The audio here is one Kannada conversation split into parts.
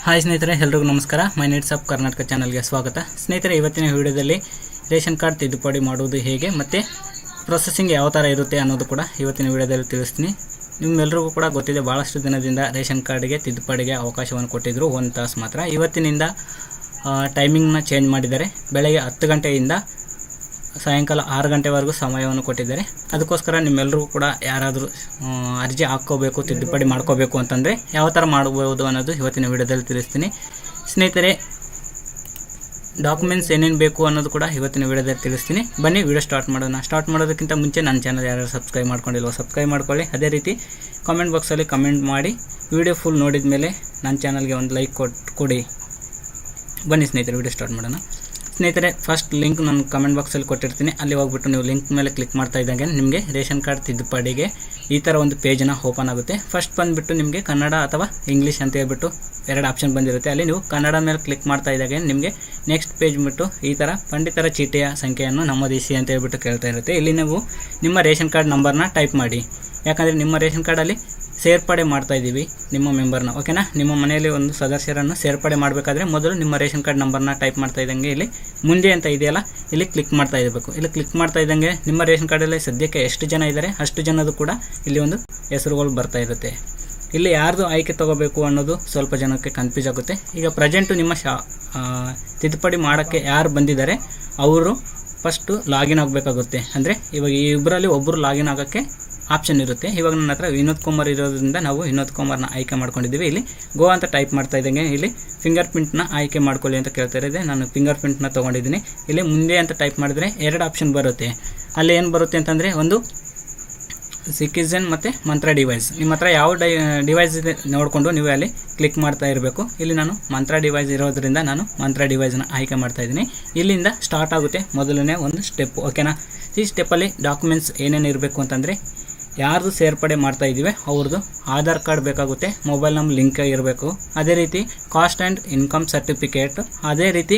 ಹಾಯ್ ಸ್ನೇಹಿತರೆ, ಎಲ್ರಿಗೂ ನಮಸ್ಕಾರ. ಮೈ ನೀಡ್ಸ್ ಆಫ್ ಕರ್ನಾಟಕ ಚಾನಲ್ಗೆ ಸ್ವಾಗತ. ಸ್ನೇಹಿತರೆ, ಇವತ್ತಿನ ವಿಡಿಯೋದಲ್ಲಿ ರೇಷನ್ ಕಾರ್ಡ್ ತಿದ್ದುಪಡಿ ಮಾಡುವುದು ಹೇಗೆ ಮತ್ತು ಪ್ರೊಸೆಸಿಂಗ್ ಯಾವ ಥರ ಇರುತ್ತೆ ಅನ್ನೋದು ಕೂಡ ಇವತ್ತಿನ ವಿಡಿಯೋದಲ್ಲಿ ತಿಳಿಸ್ತೀನಿ. ನಿಮ್ಮೆಲ್ಲರಿಗೂ ಕೂಡ ಗೊತ್ತಿದೆ, ಭಾಳಷ್ಟು ದಿನದಿಂದ ರೇಷನ್ ಕಾರ್ಡಿಗೆ ತಿದ್ದುಪಡಿಗೆ ಅವಕಾಶವನ್ನು ಕೊಟ್ಟಿದ್ದರು. 1 ತಾಸು ಮಾತ್ರ. ಇವತ್ತಿನಿಂದ ಟೈಮಿಂಗ್ನ ಚೇಂಜ್ ಮಾಡಿದ್ದಾರೆ. ಬೆಳಗ್ಗೆ 10 ಗಂಟೆಯಿಂದ ಸಾಯಂಕಾಲ 6 ಗಂಟೆವರೆಗೂ ಸಮಯವನ್ನು ಕೊಟ್ಟಿದ್ದಾರೆ. ಅದಕ್ಕೋಸ್ಕರ ನಿಮ್ಮೆಲ್ಲರಿಗೂ ಕೂಡ ಯಾರಾದರೂ ಅರ್ಜಿ ಹಾಕ್ಕೋಬೇಕು, ತಿದ್ದುಪಡಿ ಮಾಡ್ಕೋಬೇಕು ಅಂತಂದರೆ ಯಾವ ಥರ ಮಾಡ್ಬೋದು ಅನ್ನೋದು ಇವತ್ತಿನ ವಿಡಿಯೋದಲ್ಲಿ ತಿಳಿಸ್ತೀನಿ. ಸ್ನೇಹಿತರೆ, ಡಾಕ್ಯುಮೆಂಟ್ಸ್ ಏನೇನು ಬೇಕು ಅನ್ನೋದು ಕೂಡ ಇವತ್ತಿನ ವಿಡಿಯೋದಲ್ಲಿ ತಿಳಿಸ್ತೀನಿ. ಬನ್ನಿ ವಿಡಿಯೋ ಸ್ಟಾರ್ಟ್ ಮಾಡೋಣ. ಸ್ಟಾರ್ಟ್ ಮಾಡೋದಕ್ಕಿಂತ ಮುಂಚೆ ನನ್ನ ಚಾನಲ್ ಯಾರು ಸಬ್ಸ್ಕ್ರೈಬ್ ಮಾಡ್ಕೊಂಡಿಲ್ವೋ ಸಬ್ಸ್ಕ್ರೈಬ್ ಮಾಡ್ಕೊಳ್ಳಿ. ಅದೇ ರೀತಿ ಕಾಮೆಂಟ್ ಬಾಕ್ಸಲ್ಲಿ ಕಮೆಂಟ್ ಮಾಡಿ ವಿಡಿಯೋ ಫುಲ್ ನೋಡಿದ ಮೇಲೆ ನನ್ನ ಚಾನಲ್ಗೆ ಒಂದು ಲೈಕ್ ಕೊಡಿ. ಬನ್ನಿ ಸ್ನೇಹಿತರೆ, ವಿಡಿಯೋ ಸ್ಟಾರ್ಟ್ ಮಾಡೋಣ. ಸ್ನೇಹಿತರೆ, ಫಸ್ಟ್ ಲಿಂಕ್ ನಾನು ಕಮೆಂಟ್ ಬಾಕ್ಸಲ್ಲಿ ಕೊಟ್ಟಿರ್ತೀನಿ. ಅಲ್ಲಿ ಹೋಗ್ಬಿಟ್ಟು ನೀವು ಲಿಂಕ್ ಮೇಲೆ ಕ್ಲಿಕ್ ಮಾಡ್ತಾ ಇದ್ದಂಗೆ ನಿಮಗೆ ರೇಷನ್ ಕಾರ್ಡ್ ತಿದ್ದುಪಡಿಗೆ ಈ ಥರ ಒಂದು ಪೇಜನ್ನು ಓಪನ್ ಆಗುತ್ತೆ. ಫಸ್ಟ್ ಬಂದುಬಿಟ್ಟು ನಿಮಗೆ ಕನ್ನಡ ಅಥವಾ ಇಂಗ್ಲೀಷ್ ಅಂತ ಹೇಳ್ಬಿಟ್ಟು 2 ಆಪ್ಷನ್ ಬಂದಿರುತ್ತೆ. ಅಲ್ಲಿ ನೀವು ಕನ್ನಡ ಮೇಲೆ ಕ್ಲಿಕ್ ಮಾಡ್ತಾ ಇದ್ದಾಗ ನಿಮಗೆ ನೆಕ್ಸ್ಟ್ ಪೇಜ್ ಬಿಟ್ಟು ಈ ಥರ ಪಂಡಿತರ ಚೀಟಿಯ ಸಂಖ್ಯೆಯನ್ನು ನಮೂದಿಸಿ ಅಂತ ಹೇಳ್ಬಿಟ್ಟು ಕೇಳ್ತಾ ಇರುತ್ತೆ. ಇಲ್ಲಿ ನೀವು ನಿಮ್ಮ ರೇಷನ್ ಕಾರ್ಡ್ ನಂಬರ್ನ ಟೈಪ್ ಮಾಡಿ. ಯಾಕಂದರೆ ನಿಮ್ಮ ರೇಷನ್ ಕಾರ್ಡಲ್ಲಿ ಸೇರ್ಪಡೆ ಮಾಡ್ತಾ ಇದ್ದೀವಿ ನಿಮ್ಮ ಮೆಂಬರ್ನ, ಓಕೆನಾ. ನಿಮ್ಮ ಮನೆಯಲ್ಲಿ ಒಂದು ಸದಸ್ಯರನ್ನು ಸೇರ್ಪಡೆ ಮಾಡಬೇಕಾದ್ರೆ ಮೊದಲು ನಿಮ್ಮ ರೇಷನ್ ಕಾರ್ಡ್ ನಂಬರ್ನ ಟೈಪ್ ಮಾಡ್ತಾ ಇದ್ದಂಗೆ ಇಲ್ಲಿ ಮುಂದೆ ಅಂತ ಇದೆಯಲ್ಲ, ಇಲ್ಲಿ ಕ್ಲಿಕ್ ಮಾಡ್ತಾ ಇರಬೇಕು. ಇಲ್ಲಿ ಕ್ಲಿಕ್ ಮಾಡ್ತಾ ಇದ್ದಂಗೆ ನಿಮ್ಮ ರೇಷನ್ ಕಾರ್ಡಲ್ಲಿ ಸದ್ಯಕ್ಕೆ ಎಷ್ಟು ಜನ ಇದ್ದಾರೆ ಅಷ್ಟು ಜನದು ಕೂಡ ಇಲ್ಲಿ ಒಂದು ಹೆಸರುಗಳು ಬರ್ತಾ ಇರುತ್ತೆ. ಇಲ್ಲಿ ಯಾರ್ದು ಆಯ್ಕೆ ತೊಗೋಬೇಕು ಅನ್ನೋದು ಸ್ವಲ್ಪ ಜನಕ್ಕೆ ಕನ್ಫ್ಯೂಸ್ ಆಗುತ್ತೆ. ಈಗ ಪ್ರೆಸೆಂಟು ನಿಮ್ಮ ತಿದ್ದುಪಡಿ ಮಾಡೋಕ್ಕೆ ಯಾರು ಬಂದಿದ್ದಾರೆ ಅವರು ಫಸ್ಟು ಲಾಗಿನ್ ಆಗಬೇಕಾಗುತ್ತೆ. ಅಂದರೆ ಇವಾಗ ಈ ಇಬ್ಬರಲ್ಲಿ ಒಬ್ಬರು ಲಾಗಿನ್ ಆಗೋಕ್ಕೆ ಆಪ್ಷನ್ ಇರುತ್ತೆ. ಇವಾಗ ನನ್ನ ಹತ್ರ ವಿನೋದ್ ಕುಮಾರ್ ಇರೋದ್ರಿಂದ ನಾವು ವಿನೋದ್ ಕುಮಾರ್ನ ಆಯ್ಕೆ ಮಾಡ್ಕೊಂಡಿದ್ದೀವಿ. ಇಲ್ಲಿ ಗೋ ಅಂತ ಟೈಪ್ ಮಾಡ್ತಾ ಇದ್ದಂಗೆ ಇಲ್ಲಿ ಫಿಂಗರ್ ಪ್ರಿಂಟ್ನ ಆಯ್ಕೆ ಮಾಡ್ಕೊಳ್ಳಿ ಅಂತ ಕೇಳ್ತಾ ಇರೋದೆ. ನಾನು ಫಿಂಗರ್ ಪ್ರಿಂಟ್ನ ತೊಗೊಂಡಿದ್ದೀನಿ. ಇಲ್ಲಿ ಮುಂದೆ ಅಂತ ಟೈಪ್ ಮಾಡಿದ್ರೆ 2 ಆಪ್ಷನ್ ಬರುತ್ತೆ. ಅಲ್ಲಿ ಏನು ಬರುತ್ತೆ ಅಂತಂದರೆ, ಒಂದು ಸಿಟಿಜನ್ ಮತ್ತು ಮಂತ್ರ ಡಿವೈಸ್. ನಿಮ್ಮ ಹತ್ರ ಯಾವ ಡಿವೈಸ್ ಇದೆ ನೋಡಿಕೊಂಡು ನೀವು ಅಲ್ಲಿ ಕ್ಲಿಕ್ ಮಾಡ್ತಾ ಇರಬೇಕು. ಇಲ್ಲಿ ನಾನು ಮಂತ್ರ ಡಿವೈಸ್ ಇರೋದ್ರಿಂದ ನಾನು ಮಂತ್ರ ಡಿವೈಸ್ನ ಆಯ್ಕೆ ಮಾಡ್ತಾ ಇದ್ದೀನಿ. ಇಲ್ಲಿಂದ ಸ್ಟಾರ್ಟ್ ಆಗುತ್ತೆ ಮೊದಲನೇ ಒಂದು ಸ್ಟೆಪ್, ಓಕೆನಾ. ಈ ಸ್ಟೆಪ್ಪಲ್ಲಿ ಡಾಕ್ಯುಮೆಂಟ್ಸ್ ಏನೇನು ಇರಬೇಕು ಅಂತಂದರೆ, ಯಾರ್ದು ಸೇರ್ಪಡೆ ಮಾಡ್ತಾ ಇದ್ದೀವಿ ಅವ್ರದ್ದು ಆಧಾರ್ ಕಾರ್ಡ್ ಬೇಕಾಗುತ್ತೆ, ಮೊಬೈಲ್ ನಂಬರ್ ಲಿಂಕ್ ಇರಬೇಕು. ಅದೇ ರೀತಿ ಕಾಸ್ಟ್ ಆ್ಯಂಡ್ ಇನ್ಕಮ್ ಸರ್ಟಿಫಿಕೇಟ್. ಅದೇ ರೀತಿ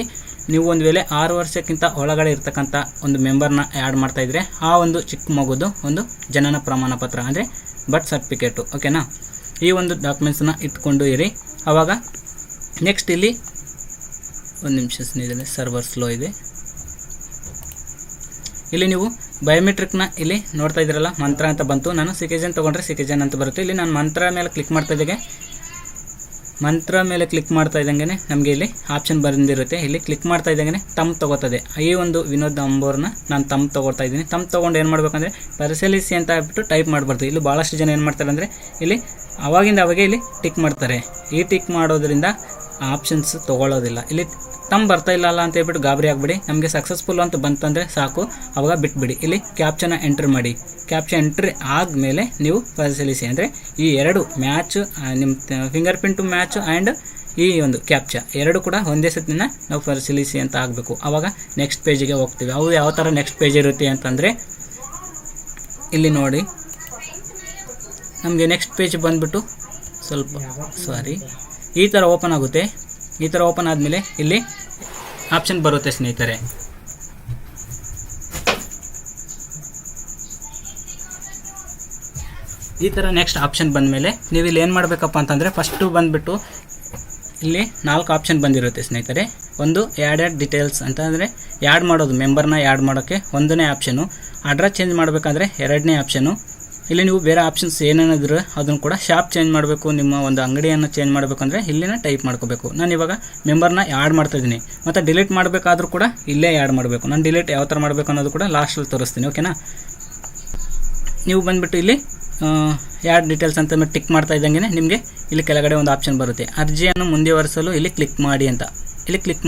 ನೀವು ಒಂದು ವೇಳೆ 6 ವರ್ಷಕ್ಕಿಂತ ಒಳಗಡೆ ಇರ್ತಕ್ಕಂಥ ಒಂದು ಮೆಂಬರ್ನ ಆ್ಯಡ್ ಮಾಡ್ತಾಯಿದ್ರೆ ಆ ಒಂದು ಚಿಕ್ಕ ಮಗುದು ಒಂದು ಜನನ ಪ್ರಮಾಣ ಪತ್ರ ಅಂದರೆ ಬರ್ತ್ ಸರ್ಟಿಫಿಕೇಟು, ಓಕೆನಾ. ಈ ಒಂದು ಡಾಕ್ಯುಮೆಂಟ್ಸನ್ನ ಇಟ್ಕೊಂಡು ಇರಿ. ಆವಾಗ ನೆಕ್ಸ್ಟ್ ಇಲ್ಲಿ ಒಂದು ನಿಮಿಷ ಸ್ನೇಹಿತರೆ, ಸರ್ವರ್ ಸ್ಲೋ ಇದೆ. ಇಲ್ಲಿ ನೀವು ಬಯೋಮೆಟ್ರಿಕ್ನ ಇಲ್ಲಿ ನೋಡ್ತಾ ಇದ್ದೀರಲ್ಲ, ಮಂತ್ರ ಅಂತ ಬಂತು. ನಾನು ಸಿಟಿಜನ್ ತೊಗೊಂಡ್ರೆ ಸಿಟಿಜನ್ ಅಂತ ಬರುತ್ತೆ. ಇಲ್ಲಿ ನಾನು ಮಂತ್ರ ಮೇಲೆ ಕ್ಲಿಕ್ ಮಾಡ್ತಾ ಇದ್ದಂಗೆ ನಮಗೆ ಇಲ್ಲಿ ಆಪ್ಷನ್ ಬಂದಿರುತ್ತೆ. ಇಲ್ಲಿ ಕ್ಲಿಕ್ ಮಾಡ್ತಾ ಇದ್ದಂಗೆ ತಮ್ಮ ತೊಗೋತದೆ. ಈ ಒಂದು ವಿನೋದ್ ನಂಬರ್ನ ನಾನು ತಮ್ಮ ತೊಗೊಳ್ತಾ ಇದ್ದೀನಿ. ತಮ್ಮ ತೊಗೊಂಡು ಏನು ಮಾಡಬೇಕಂದ್ರೆ ಪರಿಶೀಲಿಸಿ ಅಂತ ಹೇಳ್ಬಿಟ್ಟು ಟೈಪ್ ಮಾಡಬಾರ್ದು. ಇಲ್ಲಿ ಭಾಳಷ್ಟು ಜನ ಏನು ಮಾಡ್ತಾರೆ ಅಂದರೆ ಇಲ್ಲಿ ಅವಾಗೆ ಇಲ್ಲಿ ಟಿಕ್ ಮಾಡ್ತಾರೆ. ಈ ಟಿಕ್ ಮಾಡೋದ್ರಿಂದ ಆಪ್ಷನ್ಸ್ ತೊಗೊಳ್ಳೋದಿಲ್ಲ. ಇಲ್ಲಿ ತಮ್ಮ ಬರ್ತಾ ಇಲ್ಲ ಅಂತ ಹೇಳ್ಬಿಟ್ಟು ಗಾಬರಿ ಆಗಿಬಿಡಿ. ನಮಗೆ ಸಕ್ಸಸ್ಫುಲ್ ಅಂತ ಬಂತಂದರೆ ಸಾಕು, ಅವಾಗ ಬಿಟ್ಬಿಡಿ. ಇಲ್ಲಿ ಕ್ಯಾಪ್ಚನ ಎಂಟ್ರಿ ಮಾಡಿ. ಕ್ಯಾಪ್ಚ ಎಂಟ್ರಿ ಆದಮೇಲೆ ನೀವು ಪರಿಶೀಲಿಸಿ. ಅಂದರೆ ಈ 2 ಮ್ಯಾಚ್, ನಿಮ್ಮ ಫಿಂಗರ್ ಪ್ರಿಂಟು ಮ್ಯಾಚ್ ಆ್ಯಂಡ್ ಈ ಒಂದು ಕ್ಯಾಪ್ಚ 2 ಕೂಡ ಒಂದೇ ಸತಿನ ನಾವು ಪರಿಶೀಲಿಸಿ ಅಂತ ಆಗಬೇಕು. ಆವಾಗ ನೆಕ್ಸ್ಟ್ ಪೇಜಿಗೆ ಹೋಗ್ತೀವಿ. ಅವು ಯಾವ ಥರ ನೆಕ್ಸ್ಟ್ ಪೇಜ್ ಇರುತ್ತೆ ಅಂತಂದರೆ, ಇಲ್ಲಿ ನೋಡಿ, ನಮಗೆ ನೆಕ್ಸ್ಟ್ ಪೇಜ್ ಬಂದುಬಿಟ್ಟು ಈ ಥರ ಓಪನ್ ಆಗುತ್ತೆ. ಈ ಥರ ಓಪನ್ ಆದಮೇಲೆ ಇಲ್ಲಿ ಆಪ್ಷನ್ ಬರುತ್ತೆ ಸ್ನೇಹಿತರೆ. ಈ ಥರ ನೆಕ್ಸ್ಟ್ ಆಪ್ಷನ್ ಬಂದಮೇಲೆ ನೀವು ಇಲ್ಲಿ ಏನು ಮಾಡಬೇಕಪ್ಪ ಅಂತಂದರೆ, ಫಸ್ಟು ಬಂದುಬಿಟ್ಟು ಇಲ್ಲಿ 4 ಆಪ್ಷನ್ ಬಂದಿರುತ್ತೆ ಸ್ನೇಹಿತರೆ. ಒಂದು ಆ್ಯಡ್ ಡೀಟೇಲ್ಸ್ ಅಂತಂದರೆ ಆ್ಯಡ್ ಮಾಡೋದು, ಮೆಂಬರ್ನ ಆ್ಯಡ್ ಮಾಡೋಕ್ಕೆ 1ನೇ ಆಪ್ಷನು. ಅಡ್ರೆಸ್ ಚೇಂಜ್ ಮಾಡಬೇಕಾದ್ರೆ 2ನೇ ಆಪ್ಷನು. ಇಲ್ಲಿ ನೀವು ಬೇರೆ ಆಪ್ಷನ್ಸ್ ಏನೇನಿದ್ರು ಅದನ್ನು ಕೂಡ ಶಾಪ್ ಚೇಂಜ್ ಮಾಡಬೇಕು, ನಿಮ್ಮ ಒಂದು ಅಂಗಡಿಯನ್ನು ಚೇಂಜ್ ಮಾಡಬೇಕಂದ್ರೆ ಇಲ್ಲಿನ ಟೈಪ್ ಮಾಡ್ಕೋಬೇಕು. ನಾನು ಇವಾಗ ಮೆಂಬರ್ನ ಆ್ಯಡ್ ಮಾಡ್ತಾಯಿದ್ದೀನಿ. ಮತ್ತು ಡಿಲೀಟ್ ಮಾಡಬೇಕಾದ್ರೂ ಕೂಡ ಇಲ್ಲೇ ಆ್ಯಡ್ ಮಾಡಬೇಕು. ನಾನು ಡಿಲೀಟ್ ಯಾವ ಥರ ಮಾಡಬೇಕು ಅನ್ನೋದು ಕೂಡ ಲಾಸ್ಟಲ್ಲಿ ತೋರಿಸ್ತೀನಿ, ಓಕೆನಾ. ನೀವು ಬಂದುಬಿಟ್ಟು ಇಲ್ಲಿ ಆ್ಯಡ್ ಡೀಟೇಲ್ಸ್ ಅಂತ ಟಿಕ್ ಮಾಡ್ತಾ ಇದ್ದಂಗೆ ನಿಮಗೆ ಇಲ್ಲಿ ಕೆಳಗಡೆ ಒಂದು ಆಪ್ಷನ್ ಬರುತ್ತೆ, ಅರ್ಜಿಯನ್ನು ಮುಂದುವರಿಸಲು ಇಲ್ಲಿ ಕ್ಲಿಕ್ ಮಾಡಿ ಅಂತ. ಇಲ್ಲಿ ಕ್ಲಿಕ್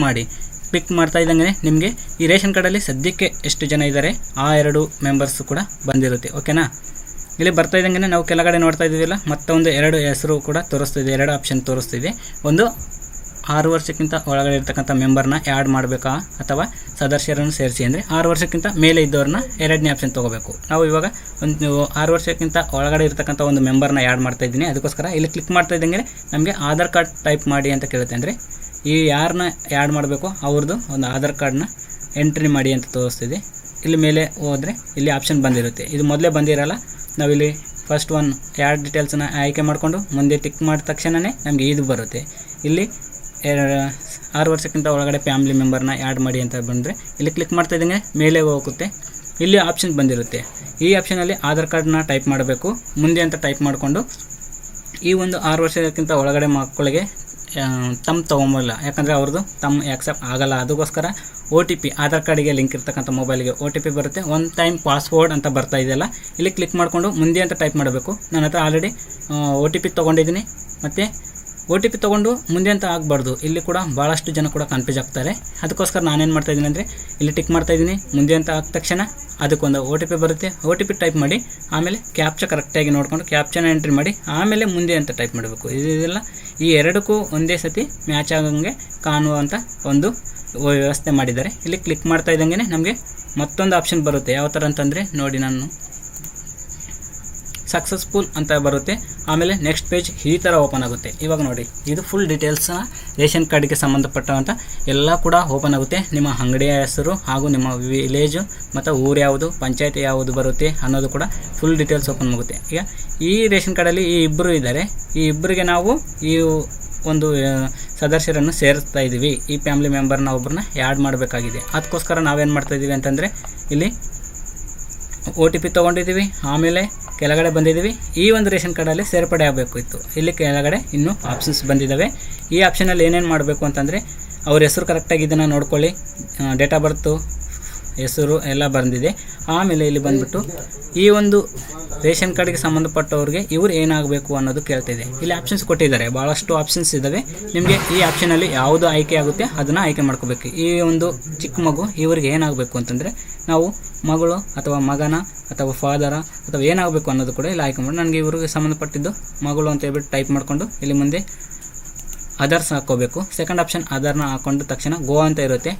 ಮಾಡ್ತಾ ಇದ್ದಂಗೆ ನಿಮಗೆ ಈ ರೇಷನ್ ಕಾರ್ಡಲ್ಲಿ ಸದ್ಯಕ್ಕೆ ಎಷ್ಟು ಜನ ಇದ್ದಾರೆ ಆ 2 ಮೆಂಬರ್ಸು ಕೂಡ ಬಂದಿರುತ್ತೆ, ಓಕೆನಾ. ಇಲ್ಲಿ ಬರ್ತಾ ಇದ್ದಂಗೆ ನಾವು ಕೆಳಗಡೆ ನೋಡ್ತಾ ಇದ್ದೀವಿಲ್ಲ, ಮತ್ತೊಂದು 2 ಹೆಸರು ಕೂಡ ತೋರಿಸ್ತಿದೆ, 2 ಆಪ್ಷನ್ ತೋರಿಸ್ತಿದೆ. ಒಂದು 6 ವರ್ಷಕ್ಕಿಂತ ಒಳಗಡೆ ಇರ್ತಕ್ಕಂಥ ಮೆಂಬರ್ನ ಆ್ಯಡ್ ಮಾಡಬೇಕಾ ಅಥವಾ ಸದಸ್ಯರನ್ನು ಸೇರಿಸಿ ಅಂದರೆ 6 ವರ್ಷಕ್ಕಿಂತ ಮೇಲೆ ಇದ್ದವ್ರನ್ನ 2ನೇ ಆಪ್ಷನ್ ತೊಗೋಬೇಕು. ನಾವು ಇವಾಗ ಒಂದು 6 ವರ್ಷಕ್ಕಿಂತ ಒಳಗಡೆ ಇರ್ತಕ್ಕಂಥ ಒಂದು ಮೆಂಬರ್ನ ಆ್ಯಡ್ ಮಾಡ್ತಾ ಇದ್ದೀನಿ. ಅದಕ್ಕೋಸ್ಕರ ಇಲ್ಲಿ ಕ್ಲಿಕ್ ಮಾಡ್ತಾ ಇದ್ದಂಗೆ ನಮಗೆ ಆಧಾರ್ ಕಾರ್ಡ್ ಟೈಪ್ ಮಾಡಿ ಅಂತ ಕೇಳುತ್ತೆ. ಅಂದರೆ ಈ ಯಾರನ್ನ ಆ್ಯಡ್ ಮಾಡಬೇಕು ಅವ್ರದ್ದು ಒಂದು ಆಧಾರ್ ಕಾರ್ಡ್ನ ಎಂಟ್ರಿ ಮಾಡಿ ಅಂತ ತೋರಿಸ್ತಿದೆ. ಇಲ್ಲಿ ಮೇಲೆ ಹೋದರೆ ಇಲ್ಲಿ ಆಪ್ಷನ್ ಬಂದಿರುತ್ತೆ. ಇದು ಮೊದಲೇ ಬಂದಿರಲ್ಲ. ನಾವಿಲ್ಲಿ ಫಸ್ಟ್ ಒನ್ ಆ್ಯಡ್ ಡೀಟೇಲ್ಸನ್ನು ಆಯ್ಕೆ ಮಾಡಿಕೊಂಡು ಮುಂದೆ ಟಿಕ್ ಮಾಡಿದ ತಕ್ಷಣವೇ ನಮಗೆ ಇದು ಬರುತ್ತೆ. ಇಲ್ಲಿ 6 ವರ್ಷಕ್ಕಿಂತ ಒಳಗಡೆ ಫ್ಯಾಮಿಲಿ ಮೆಂಬರ್ನ ಆ್ಯಡ್ ಮಾಡಿ ಅಂತ ಬಂದರೆ ಇಲ್ಲಿ ಕ್ಲಿಕ್ ಮಾಡ್ತಾ ಇದ್ದಂಗೆ ಮೇಲೆ ಹೋಗುತ್ತೆ. ಇಲ್ಲಿ ಆಪ್ಷನ್ ಬಂದಿರುತ್ತೆ. ಈ ಆಪ್ಷನಲ್ಲಿ ಆಧಾರ್ ಕಾರ್ಡ್ನ ಟೈಪ್ ಮಾಡಬೇಕು. ಮುಂದೆ ಅಂತ ಟೈಪ್ ಮಾಡಿಕೊಂಡು ಈ ಒಂದು 6 ವರ್ಷಕ್ಕಿಂತ ಒಳಗಡೆ ಮಕ್ಕಳಿಗೆ ತಮ್ಮ ತೊಗೊಂಬಲ್ಲ, ಯಾಕಂದರೆ ಅವ್ರದ್ದು ತಮ್ಮ ಆ್ಯಕ್ಸೆಪ್ಟ್ ಆಗಲ್ಲ. ಅದಕ್ಕೋಸ್ಕರ OTP ಆಧಾರ್ ಕಾರ್ಡಿಗೆ ಲಿಂಕ್ ಇರ್ತಕ್ಕಂಥ ಮೊಬೈಲ್ಗೆ OTP ಬರುತ್ತೆ. 1 ಟೈಮ್ ಪಾಸ್ವರ್ಡ್ ಅಂತ ಬರ್ತಾ ಇದೆಯಲ್ಲ, ಇಲ್ಲಿ ಕ್ಲಿಕ್ ಮಾಡಿಕೊಂಡು ಮುಂದೆ ಅಂತ ಟೈಪ್ ಮಾಡಬೇಕು. ನನ್ನ ಹತ್ರ ಆಲ್ರೆಡಿ OTP ತೊಗೊಂಡಿದ್ದೀನಿ. ಮತ್ತು OTP ತೊಗೊಂಡು ಮುಂದೆ ಅಂತ ಆಗಬಾರ್ದು. ಇಲ್ಲಿ ಕೂಡ ಭಾಳಷ್ಟು ಜನ ಕೂಡ ಕನ್ಫ್ಯೂಸ್ ಆಗ್ತಾರೆ. ಅದಕ್ಕೋಸ್ಕರ ನಾನೇನು ಮಾಡ್ತಾಯಿದ್ದೀನಿ ಅಂದರೆ ಇಲ್ಲಿ ಟಿಕ್ ಮಾಡ್ತಾಯಿದ್ದೀನಿ. ಮುಂದೆ ಅಂತ ಆದ ತಕ್ಷಣ ಅದಕ್ಕೊಂದು OTP ಬರುತ್ತೆ. OTP ಟೈಪ್ ಮಾಡಿ ಆಮೇಲೆ ಕ್ಯಾಪ್ಚಾ ಕರೆಕ್ಟಾಗಿ ನೋಡಿಕೊಂಡು ಕ್ಯಾಪ್ಚಾನ ಎಂಟ್ರಿ ಮಾಡಿ ಆಮೇಲೆ ಮುಂದೆ ಅಂತ ಟೈಪ್ ಮಾಡಬೇಕು. ಇದೆಲ್ಲ ಈ ಎರಡಕ್ಕೂ ಒಂದೇ ಸತಿ ಮ್ಯಾಚ್ ಆಗಂಗೆ ಕಾಣುವಂಥ ಒಂದು ವ್ಯವಸ್ಥೆ ಮಾಡಿದ್ದಾರೆ. ಇಲ್ಲಿ ಕ್ಲಿಕ್ ಮಾಡ್ತಾ ಇದ್ದಂಗೆ ನಮಗೆ ಮತ್ತೊಂದು ಆಪ್ಷನ್ ಬರುತ್ತೆ. ಯಾವ ಥರ ಅಂತಂದರೆ ನೋಡಿ, ನಾನು ಸಕ್ಸಸ್ಫುಲ್ ಅಂತ ಬರುತ್ತೆ. ಆಮೇಲೆ ನೆಕ್ಸ್ಟ್ ಪೇಜ್ ಈ ಥರ ಓಪನ್ ಆಗುತ್ತೆ. ಇವಾಗ ನೋಡಿ, ಇದು ಫುಲ್ ಡೀಟೇಲ್ಸ್ನ ರೇಷನ್ ಕಾರ್ಡ್ಗೆ ಸಂಬಂಧಪಟ್ಟಂಥ ಎಲ್ಲ ಕೂಡ ಓಪನ್ ಆಗುತ್ತೆ. ನಿಮ್ಮ ಅಂಗಡಿಯ ಹೆಸರು ಹಾಗೂ ನಿಮ್ಮ ವಿಲೇಜು ಮತ್ತು ಊರು ಯಾವುದು, ಪಂಚಾಯತಿ ಯಾವುದು ಬರುತ್ತೆ ಅನ್ನೋದು ಕೂಡ ಫುಲ್ ಡೀಟೇಲ್ಸ್ ಓಪನ್ ಆಗುತ್ತೆ. ಈಗ ಈ ರೇಷನ್ ಕಾರ್ಡಲ್ಲಿ ಈ ಇಬ್ಬರು ಇದ್ದಾರೆ. ಈ ಇಬ್ಬರಿಗೆ ನಾವು ಈ ಒಂದು ಸದಸ್ಯರನ್ನು ಸೇರಿಸ್ತಾ ಇದ್ದೀವಿ. ಈ ಫ್ಯಾಮಿಲಿ ಮೆಂಬರ್ನ ಒಬ್ಬರನ್ನ ಆ್ಯಡ್ ಮಾಡಬೇಕಾಗಿದೆ. ಅದಕ್ಕೋಸ್ಕರ ನಾವೇನು ಮಾಡ್ತಾಯಿದ್ದೀವಿ ಅಂತಂದರೆ ಇಲ್ಲಿ OTP ತೊಗೊಂಡಿದ್ದೀವಿ. ಆಮೇಲೆ ಕೆಳಗಡೆ ಬಂದಿದ್ದೀವಿ. ಈ ಒಂದು ರೇಷನ್ ಕಾರ್ಡಲ್ಲಿ ಸೇರ್ಪಡೆ ಆಗಬೇಕಿತ್ತು. ಇಲ್ಲಿ ಕೆಳಗಡೆ ಇನ್ನೂ ಆಪ್ಷನ್ಸ್ ಬಂದಿದ್ದಾವೆ. ಈ ಆಪ್ಷನಲ್ಲಿ ಏನೇನು ಮಾಡಬೇಕು ಅಂತಂದರೆ ಅವ್ರ ಹೆಸರು ಕರೆಕ್ಟಾಗಿ ಇದನ್ನು ನೋಡ್ಕೊಳ್ಳಿ. ಡೇಟ್ ಆಫ್ ಬರ್ತು, ಹೆಸರು ಎಲ್ಲ ಬಂದಿದೆ. ಆಮೇಲೆ ಇಲ್ಲಿ ಬಂದುಬಿಟ್ಟು ಈ ಒಂದು ರೇಷನ್ ಕಾರ್ಡ್ಗೆ ಸಂಬಂಧಪಟ್ಟವ್ರಿಗೆ ಇವ್ರು ಏನಾಗಬೇಕು ಅನ್ನೋದು ಕೇಳ್ತಿದೆ. ಇಲ್ಲಿ ಆಪ್ಷನ್ಸ್ ಕೊಟ್ಟಿದ್ದಾರೆ, ಭಾಳಷ್ಟು ಆಪ್ಷನ್ಸ್ ಇದ್ದಾವೆ. ನಿಮಗೆ ಈ ಆಪ್ಷನಲ್ಲಿ ಯಾವುದು ಆಯ್ಕೆ ಆಗುತ್ತೆ ಅದನ್ನು ಆಯ್ಕೆ ಮಾಡ್ಕೋಬೇಕು. ಈ ಒಂದು ಚಿಕ್ಕ ಮಗು ಇವ್ರಿಗೆ ಏನಾಗಬೇಕು ಅಂತಂದರೆ ನಾವು ಮಗಳು ಅಥವಾ ಮಗನ ಅಥವಾ ಫಾದರ ಅಥವಾ ಏನಾಗಬೇಕು ಅನ್ನೋದು ಕೂಡ ಇಲ್ಲಿ ಆಯ್ಕೆ ಮಾಡಿ, ನನಗೆ ಇವ್ರಿಗೆ ಸಂಬಂಧಪಟ್ಟಿದ್ದು ಮಗಳು ಅಂತ ಹೇಳ್ಬಿಟ್ಟು ಟೈಪ್ ಮಾಡಿಕೊಂಡು ಇಲ್ಲಿ ಮುಂದೆ ಅದರ್ಸ್ ಹಾಕ್ಕೋಬೇಕು. ಸೆಕೆಂಡ್ ಆಪ್ಷನ್ ಅದರ್ನ ಹಾಕ್ಕೊಂಡು ತಕ್ಷಣ ಗೋ ಅಂತ ಇರುತ್ತೆ.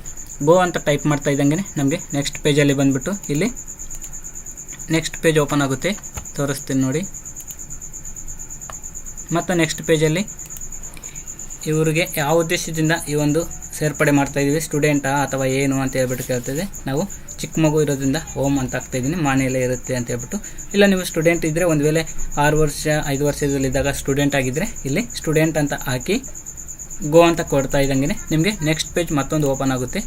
ಗೋ ಅಂತ ಟೈಪ್ ಮಾಡ್ತಾ ಇದ್ದಂಗೆ ನಮಗೆ ನೆಕ್ಸ್ಟ್ ಪೇಜಲ್ಲಿ ಬಂದುಬಿಟ್ಟು ಇಲ್ಲಿ ನೆಕ್ಸ್ಟ್ ಪೇಜ್ ಓಪನ್ ಆಗುತ್ತೆ. ತೋರಿಸ್ತೀನಿ ನೋಡಿ. ಮತ್ತು ನೆಕ್ಸ್ಟ್ ಪೇಜಲ್ಲಿ ಇವರಿಗೆ ಯಾವ ಉದ್ದೇಶದಿಂದ ಈ ಒಂದು ಸೇರ್ಪಡೆ ಮಾಡ್ತಾಯಿದ್ದೀವಿ, ಸ್ಟೂಡೆಂಟಾ ಅಥವಾ ಏನು ಅಂತ ಹೇಳ್ಬಿಟ್ಟು ಕೇಳ್ತಿದೆ. ನಾವು ಚಿಕ್ಕ ಮಗು ಇರೋದ್ರಿಂದ ಹೋಮ್ ಅಂತ ಹಾಕ್ತಾಯಿದ್ದೀನಿ, ಮನೆಯಲ್ಲೇ ಇರುತ್ತೆ ಅಂತ ಹೇಳ್ಬಿಟ್ಟು. ಇಲ್ಲ ನೀವು ಸ್ಟೂಡೆಂಟ್ ಇದ್ದರೆ, ಒಂದು ವೇಳೆ 6 ವರ್ಷ 5 ವರ್ಷದಲ್ಲಿದ್ದಾಗ ಸ್ಟೂಡೆಂಟ್ ಆಗಿದ್ದರೆ ಇಲ್ಲಿ ಸ್ಟೂಡೆಂಟ್ ಅಂತ ಹಾಕಿ ಗೋ ಅಂತ ಕೊಡ್ತಾ ಇದ್ದಂಗೆ ನಿಮಗೆ ನೆಕ್ಸ್ಟ್ ಪೇಜ್ ಮತ್ತೊಂದು ಓಪನ್ ಆಗುತ್ತೆ.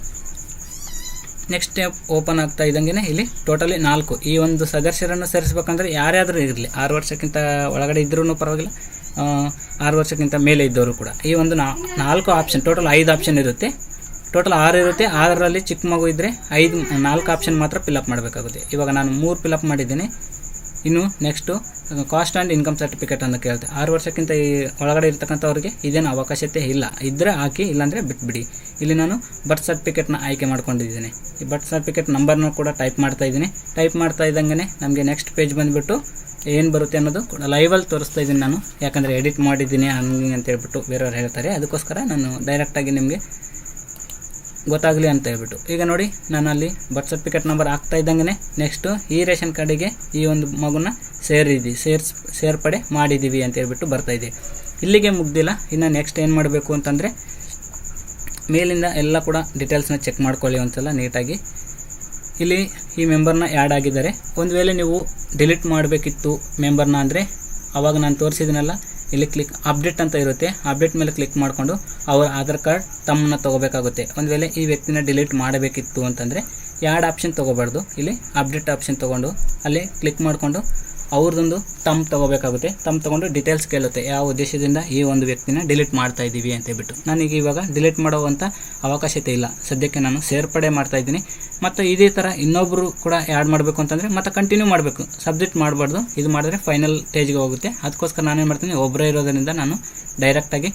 ನೆಕ್ಸ್ಟ್ ಓಪನ್ ಆಗ್ತಾ ಇದ್ದಂಗೆ ಇಲ್ಲಿ ಟೋಟಲಿ 4 ಈ ಒಂದು ಸದಸ್ಯರನ್ನು ಸೇರಿಸ್ಬೇಕಂದ್ರೆ ಯಾರ್ಯಾದರೂ ಇರಲಿ, 6 ವರ್ಷಕ್ಕಿಂತ ಒಳಗಡೆ ಇದ್ರೂ ಪರವಾಗಿಲ್ಲ, 6 ವರ್ಷಕ್ಕಿಂತ ಮೇಲೆ ಇದ್ದವರು ಕೂಡ ಈ ಒಂದು 4 ಆಪ್ಷನ್, ಟೋಟಲ್ 5 ಆಪ್ಷನ್ ಇರುತ್ತೆ. ಟೋಟಲ್ 6 ಇರುತ್ತೆ. 6ರಲ್ಲಿ ಚಿಕ್ಕ ಮಗು ಇದ್ದರೆ 4 ಆಪ್ಷನ್ ಮಾತ್ರ ಫಿಲಪ್ ಮಾಡಬೇಕಾಗುತ್ತೆ. ಇವಾಗ ನಾನು 3 ಫಿಲಪ್ ಮಾಡಿದ್ದೀನಿ. ಇನ್ನು next cost and income certificate ಅಂತ ಕೇಳ್ತೆ. 6 ವರ್ಷಕ್ಕಿಂತ ಈ ಒಳಗಡೆ ಇರ್ತಕ್ಕಂಥವ್ರಿಗೆ ಇದೇನು ಅವಕಾಶತೆ ಇಲ್ಲ. ಇದ್ದರೆ ಹಾಕಿ, ಇಲ್ಲಾಂದರೆ ಬಿಟ್ಬಿಡಿ. ಇಲ್ಲಿ ನಾನು ಬರ್ತ್ ಸರ್ಟಿಫಿಕೇಟ್ನ ಆಯ್ಕೆ ಮಾಡ್ಕೊಂಡಿದ್ದೀನಿ. ಈ ಬರ್ತ್ ಸರ್ಟಿಫಿಕೇಟ್ ನಂಬರ್ನ ಕೂಡ ಟೈಪ್ ಮಾಡ್ತಾ ಇದ್ದೀನಿ. ಟೈಪ್ ಮಾಡ್ತಾ ಇದ್ದಂಗೆ ನಮಗೆ ನೆಕ್ಸ್ಟ್ ಪೇಜ್ ಬಂದುಬಿಟ್ಟು ಏನು ಬರುತ್ತೆ ಅನ್ನೋದು ಕೂಡ ಲೈವಲ್ಲಿ ತೋರಿಸ್ತಾ ಇದ್ದೀನಿ ನಾನು, ಯಾಕಂದರೆ ಎಡಿಟ್ ಮಾಡಿದ್ದೀನಿ ಹಂಗೆ ಅಂತ ಹೇಳ್ಬಿಟ್ಟು ಬೇರೆಯವ್ರು ಹೇಳ್ತಾರೆ. ಅದಕ್ಕೋಸ್ಕರ ನಾನು ಡೈರೆಕ್ಟಾಗಿ ನಿಮಗೆ ಗೊತ್ತಾಗಲಿ ಅಂತ ಹೇಳ್ಬಿಟ್ಟು ಈಗ ನೋಡಿ, ನಾನು ಅಲ್ಲಿ ಬರ್ತ್ ಸರ್ಟಿಫಿಕೇಟ್ ನಂಬರ್ ಹಾಕ್ತಾ ಇದ್ದಂಗೆ ನೆಕ್ಸ್ಟು ಈ ರೇಷನ್ ಕಾರ್ಡಿಗೆ ಈ ಒಂದು ಮಗುನ ಸೇರ್ಪಡೆ ಮಾಡಿದ್ದೀವಿ ಅಂತ ಹೇಳ್ಬಿಟ್ಟು ಬರ್ತಾಯಿದೆ. ಇಲ್ಲಿಗೆ ಮುಗ್ದಿಲ್ಲ. ಇನ್ನು ನೆಕ್ಸ್ಟ್ ಏನು ಮಾಡಬೇಕು ಅಂತಂದರೆ ಮೇಲಿಂದ ಎಲ್ಲ ಕೂಡ ಡೀಟೇಲ್ಸ್ನ ಚೆಕ್ ಮಾಡ್ಕೊಳ್ಳಿ ಒಂದ್ಸಲ ನೀಟಾಗಿ. ಇಲ್ಲಿ ಈ ಮೆಂಬರ್ನ ಆ್ಯಡ್ ಆಗಿದ್ದಾರೆ. ಒಂದು ವೇಳೆ ನೀವು ಡಿಲೀಟ್ ಮಾಡಬೇಕಿತ್ತು ಮೆಂಬರ್ನ ಅಂದರೆ ಆವಾಗ ನಾನು ತೋರಿಸಿದ್ದೀನಲ್ಲ, ಇಲ್ಲಿ ಕ್ಲಿಕ್ ಅಪ್ಡೇಟ್ ಅಂತ ಇರುತ್ತೆ. ಅಪ್ಡೇಟ್ ಮೇಲೆ ಕ್ಲಿಕ್ ಮಾಡಿಕೊಂಡು ಅವರ ಆಧಾರ್ ಕಾರ್ಡ್ ತಮ್ಮನ್ನ ತೊಗೋಬೇಕಾಗುತ್ತೆ. ಒಂದು ವೇಳೆ ಈ ವ್ಯಕ್ತಿನ ಡಿಲೀಟ್ ಮಾಡಬೇಕಿತ್ತು ಅಂತಂದರೆ ಆ್ಯಡ್ ಆಪ್ಷನ್ ತೊಗೋಬಾರ್ದು, ಇಲ್ಲಿ ಅಪ್ಡೇಟ್ ಆಪ್ಷನ್ ತೊಗೊಂಡು ಅಲ್ಲಿ ಕ್ಲಿಕ್ ಮಾಡಿಕೊಂಡು ಅವ್ರದ್ದೊಂದು ತಮ್ಮ ತೊಗೋಬೇಕಾಗುತ್ತೆ. ತಮ್ಮ ತೊಗೊಂಡು ಡೀಟೇಲ್ಸ್ ಕೇಳುತ್ತೆ, ಯಾವ ಉದ್ದೇಶದಿಂದ ಈ ಒಂದು ವ್ಯಕ್ತಿನ ಡಿಲೀಟ್ ಮಾಡ್ತಾ ಇದ್ದೀವಿ ಅಂತ ಹೇಳ್ಬಿಟ್ಟು. ನನಗೆ ಇವಾಗ ಡಿಲೀಟ್ ಮಾಡುವಂಥ ಅವಕಾಶತೆ ಇಲ್ಲ, ಸದ್ಯಕ್ಕೆ ನಾನು ಸೇರ್ಪಡೆ ಮಾಡ್ತಾಯಿದ್ದೀನಿ. ಮತ್ತು ಇದೇ ಥರ ಇನ್ನೊಬ್ಬರು ಕೂಡ ಆ್ಯಡ್ ಮಾಡಬೇಕು ಅಂತಂದರೆ ಮತ್ತೆ ಕಂಟಿನ್ಯೂ ಮಾಡಬೇಕು, ಸಬ್ಮಿಟ್ ಮಾಡಬಾರ್ದು. ಇದು ಮಾಡಿದ್ರೆ ಫೈನಲ್ ಸ್ಟೇಜ್ಗೆ ಹೋಗುತ್ತೆ. ಅದಕ್ಕೋಸ್ಕರ ನಾನೇನು ಮಾಡ್ತೀನಿ, ಒಬ್ಬರೇ ಇರೋದರಿಂದ ನಾನು ಡೈರೆಕ್ಟಾಗಿ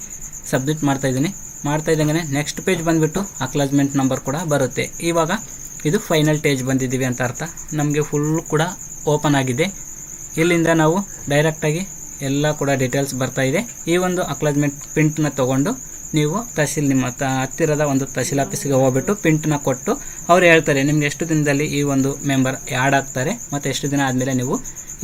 ಸಬ್ಮಿಟ್ ಮಾಡ್ತಾಯಿದ್ದೀನಿ. ಮಾಡ್ತಾಯಿದ್ದಂಗೆ ನೆಕ್ಸ್ಟ್ ಪೇಜ್ ಬಂದುಬಿಟ್ಟು ಅಕ್ನಾಲೆಜ್ಮೆಂಟ್ ನಂಬರ್ ಕೂಡ ಬರುತ್ತೆ. ಇವಾಗ ಇದು ಫೈನಲ್ ಸ್ಟೇಜ್ ಬಂದಿದ್ದೀವಿ ಅಂತ ಅರ್ಥ. ನಮಗೆ ಫುಲ್ ಕೂಡ ಓಪನ್ ಆಗಿದೆ. ಇಲ್ಲಿಂದ ನಾವು ಡೈರೆಕ್ಟಾಗಿ ಎಲ್ಲ ಕೂಡ ಡೀಟೇಲ್ಸ್ ಬರ್ತಾಯಿದೆ. ಈ ಒಂದು ಅಕ್ನಾಲೆಜ್ಮೆಂಟ್ ಪ್ರಿಂಟ್ನ ತೊಗೊಂಡು ನೀವು ನಿಮ್ಮ ಹತ್ತಿರದ ಒಂದು ತಹಸೀಲ್ ಆಫೀಸಿಗೆ ಹೋಗ್ಬಿಟ್ಟು ಪ್ರಿಂಟ್ನ ಕೊಟ್ಟು ಅವ್ರು ಹೇಳ್ತಾರೆ ನಿಮ್ಗೆ ಎಷ್ಟು ದಿನದಲ್ಲಿ ಈ ಒಂದು ಮೆಂಬರ್ ಆ್ಯಡ್ ಆಗ್ತಾರೆ ಮತ್ತು ಎಷ್ಟು ದಿನ ಆದಮೇಲೆ ನೀವು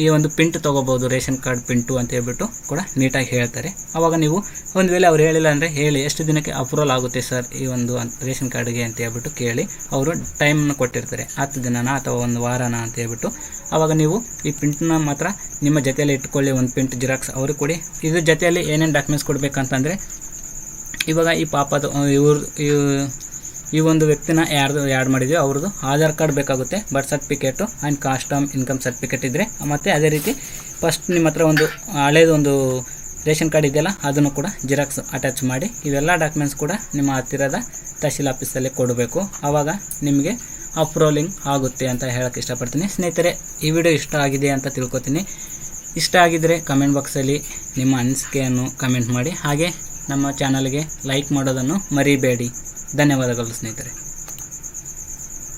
ಈ ಒಂದು ಪ್ರಿಂಟ್ ತೊಗೋಬೋದು, ರೇಷನ್ ಕಾರ್ಡ್ ಪ್ರಿಂಟು ಅಂತ ಹೇಳ್ಬಿಟ್ಟು ಕೂಡ ನೀಟಾಗಿ ಹೇಳ್ತಾರೆ. ಆವಾಗ ನೀವು ಒಂದು ವೇಳೆ ಅವ್ರು ಹೇಳಿಲ್ಲ ಅಂದರೆ ಹೇಳಿ ಎಷ್ಟು ದಿನಕ್ಕೆ ಅಪ್ರೂವಲ್ ಆಗುತ್ತೆ ಸರ್ ಈ ಒಂದು ರೇಷನ್ ಕಾರ್ಡ್ಗೆ ಅಂತ ಹೇಳ್ಬಿಟ್ಟು ಕೇಳಿ. ಅವರು ಟೈಮನ್ನು ಕೊಟ್ಟಿರ್ತಾರೆ, 10 ದಿನನ ಅಥವಾ 1 ವಾರನ ಅಂತ ಹೇಳ್ಬಿಟ್ಟು. ಆವಾಗ ನೀವು ಈ ಪ್ರಿಂಟ್ನ ಮಾತ್ರ ನಿಮ್ಮ ಜೊತೆಯಲ್ಲಿ ಇಟ್ಕೊಳ್ಳಿ, ಒಂದು ಪ್ರಿಂಟ್ ಜಿರಾಕ್ಸ್ ಅವ್ರಿಗೆ ಕೊಡಿ. ಇದ್ರ ಜೊತೆಯಲ್ಲಿ ಏನೇನು ಡಾಕ್ಯುಮೆಂಟ್ಸ್ ಕೊಡಬೇಕಂತಂದರೆ ಇವಾಗ ಈ ಪಾಪದ ಈ ಒಂದು ವ್ಯಕ್ತಿನ ಯಾರ್ದು ಆ್ಯಡ್ ಮಾಡಿದ್ವಿ ಅವ್ರದ್ದು ಆಧಾರ್ ಕಾರ್ಡ್ ಬೇಕಾಗುತ್ತೆ, birth certificate and caste income certificate ಇದ್ದರೆ, ಮತ್ತು ಅದೇ ರೀತಿ ಫಸ್ಟ್ ನಿಮ್ಮ ಹತ್ರ ಒಂದು ಹಳೇದೊಂದು ರೇಷನ್ ಕಾರ್ಡ್ ಇದೆಯಲ್ಲ ಅದನ್ನು ಕೂಡ ಜಿರಾಕ್ಸ್ ಅಟ್ಯಾಚ್ ಮಾಡಿ ಇವೆಲ್ಲ ಡಾಕ್ಯುಮೆಂಟ್ಸ್ ಕೂಡ ನಿಮ್ಮ ಹತ್ತಿರದ ತಹಶೀಲ್ ಆಫೀಸಲ್ಲಿ ಕೊಡಬೇಕು. ಆವಾಗ ನಿಮಗೆ ಅಪ್ರೂವಲಿಂಗ್ ಆಗುತ್ತೆ ಅಂತ ಹೇಳೋಕ್ಕೆ ಇಷ್ಟಪಡ್ತೀನಿ. ಸ್ನೇಹಿತರೆ, ಈ ವಿಡಿಯೋ ಇಷ್ಟ ಆಗಿದೆ ಅಂತ ತಿಳ್ಕೊತೀನಿ. ಇಷ್ಟ ಆಗಿದ್ದರೆ ಕಮೆಂಟ್ ಬಾಕ್ಸಲ್ಲಿ ನಿಮ್ಮ ಅನಿಸಿಕೆಯನ್ನು ಕಮೆಂಟ್ ಮಾಡಿ, ಹಾಗೆ ನಮ್ಮ ಚಾನಲ್ಗೆ ಲೈಕ್ ಮಾಡೋದನ್ನು ಮರಿಬೇಡಿ. ಧನ್ಯವಾದಗಳು ಸ್ನೇಹಿತರೆ.